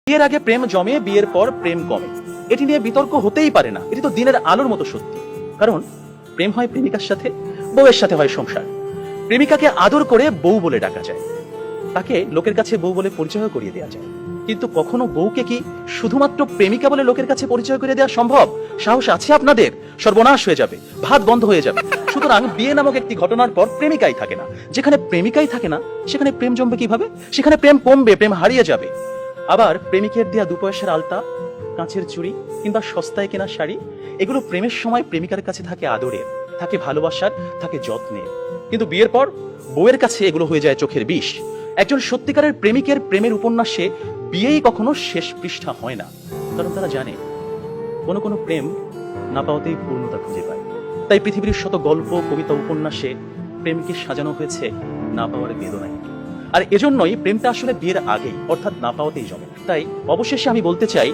বিয়ের আগে প্রেম জমে, বিয়ের পর প্রেম কমে, এটি নিয়ে বিতর্ক হতেই পারে না। এটি তো দিনের আলোর মতো সত্যি। কারণ প্রেম হয় প্রেমিকার সাথে, বউয়ের সাথে হয় সংসার। প্রেমিকাকে আদর করে বউ বলে ডাকা যায়, তাকে লোকের কাছে বউ বলে পরিচয় করিয়ে দেওয়া যায়। কিন্তু কখনো বউকে কি শুধুমাত্র প্রেমিকা বলে লোকের কাছে পরিচয় করে দেওয়া সম্ভব? সাহস আছে আপনাদের? সর্বনাশ হয়ে যাবে, ভাত বন্ধ হয়ে যাবে। সুতরাং বিয়ে নামক একটি ঘটনার পর প্রেমিকাই থাকে না। যেখানে প্রেমিকাই থাকে না, সেখানে প্রেম জমবে কিভাবে? সেখানে প্রেম কমবে, প্রেম হারিয়ে যাবে। আবার প্রেমিকের দেয়া 2 পয়সার আলতা, কাঁচের চুড়ি কিংবা সস্তায় কেনা শাড়ি, এগুলো প্রেমের সময় প্রেমিকার কাছে থাকে আদরের, থাকে ভালোবাসার, থাকে যত্নের। কিন্তু বিয়ের পর বউয়ের কাছে এগুলো হয়ে যায় চোখের বিষ। একজন সত্যিকারের প্রেমিকের প্রেমের উপন্যাসে বিয়েই কখনো শেষ পৃষ্ঠা হয় না। কারণ তারা জানে কোনো কোনো প্রেম না পাওয়াতেই পূর্ণতা খুঁজে পায়। তাই পৃথিবীর শত গল্প, কবিতা, উপন্যাসে প্রেমকে সাজানো হয়েছে না পাওয়ার বেদনায়। আর এজন্যই প্রেমটা আসলে বিয়ের আগেই, অর্থাৎ না পাওয়াতেই জমে। তাই অবশেষে আমি বলতে চাই,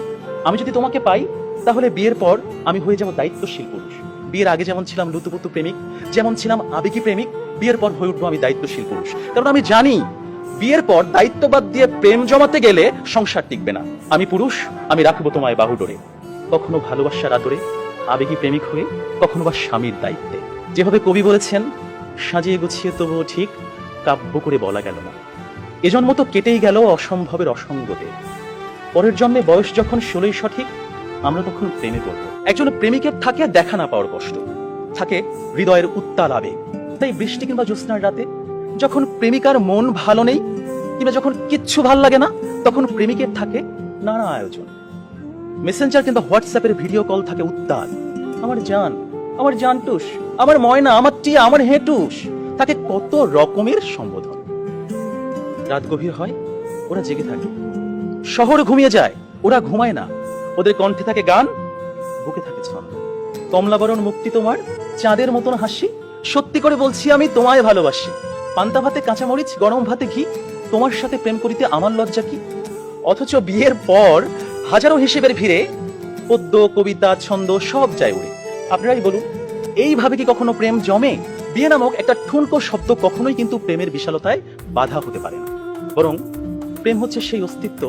আমি যদি তোমাকে পাই তাহলে বিয়ের পর আমি হয়ে যাব দায়িত্বশীল পুরুষ। বিয়ের আগে যেমন ছিলাম লুতুপুতু প্রেমিক, যেমন ছিলাম আবেগী প্রেমিক, বিয়ের পর হয়ে উঠবো আমি দায়িত্বশীল পুরুষ। কারণ আমি জানি বিয়ের পর দায়িত্ববাদ দিয়ে প্রেম জমাতে গেলে সংসার টিকবে না। আমি পুরুষ, আমি রাখবো তোমায় বাহুডোরে, কখনো ভালোবাসার আদরে, আবেগী প্রেমিক হয়ে, কখনো বা স্বামীর দায়িত্বে। যেভাবে কবি বলেছেন, সাজিয়ে গুছিয়ে তবুও ঠিক কাব্য করে বলা গেল না। এজন্ম তো কেটেই গেল অসম্ভবের অসঙ্গতে। পরের জন্মে বয়স যখন 16ই সঠিক, আমরা তখন প্রেমে পড়ব। একজন প্রেমিকের থাকে দেখা না পাওয়ার কষ্ট, থাকে হৃদয়ের উত্তাল আবেগ। তাই বৃষ্টি কিংবা জ্যোৎস্নার রাতে যখন প্রেমিকার মন ভালো নেই, কিংবা যখন কিচ্ছু ভাল লাগে না, তখন প্রেমিকের থাকে নানা আয়োজন। মেসেঞ্জার কিংবা হোয়াটসঅ্যাপের ভিডিও কল থাকে উত্তাল। আমার জান, আমার জানটুস, আমার ময়না, আমার টিয়া, আমার হেটুস, তাকে কত রকমের সম্বোধন। রাত গভীর হয়, ওরা জেগে থাকে। শহর ঘুমিয়ে যায়, ওরা ঘুমায় না। ওদের কণ্ঠে থাকে গান, বুকে থাকে ছন্দ। কমলাবরণ মুক্তি তোমার, চাঁদের মতন হাসি, সত্যি করে বলছি আমি তোমায় ভালোবাসি। পান্তা ভাতে কাঁচামরিচ, গরম ভাতে ঘি, তোমার সাথে প্রেম করিতে আমার লজ্জা কি। অথচ বিয়ের পর হাজারো হিসেবের ভিড়ে পদ্য, কবিতা, ছন্দ সব যায় উড়ে। আপনারাই বলুন, এইভাবে কি কখনো প্রেম জমে? বিয়ে নামক একটা ঠুনকো শব্দ কখনোই কিন্তু প্রেমের বিশালতায় বাধা হতে পারে না। বরং প্রেম হচ্ছে সেই অস্তিত্ব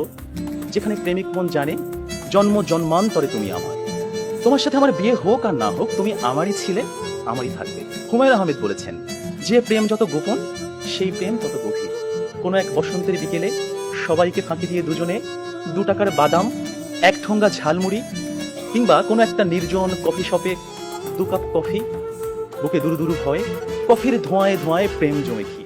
যেখানে প্রেমিক মন জানে জন্ম জন্মান্তরে তুমি আমার। তোমার সাথে আমার বিয়ে হোক আর না হোক, তুমি আমারই ছিলে, আমারই থাকবে। হুমায়ুন আহমেদ বলেছেন, যে প্রেম যত গোপন, সেই প্রেম তত গভীর। কোনো এক বসন্তের বিকেলে সবাইকে ফাঁকি দিয়ে দুজনে 2 টাকার বাদাম, 1 ঠোঙ্গা ঝালমুড়ি, কিংবা কোনো একটা নির্জন কফি শপে 2 কাপ কফি, বুকে দুরু দুরু ভয়, কফির ধোঁয়ায় ধোঁয়ায় প্রেম জমে কি।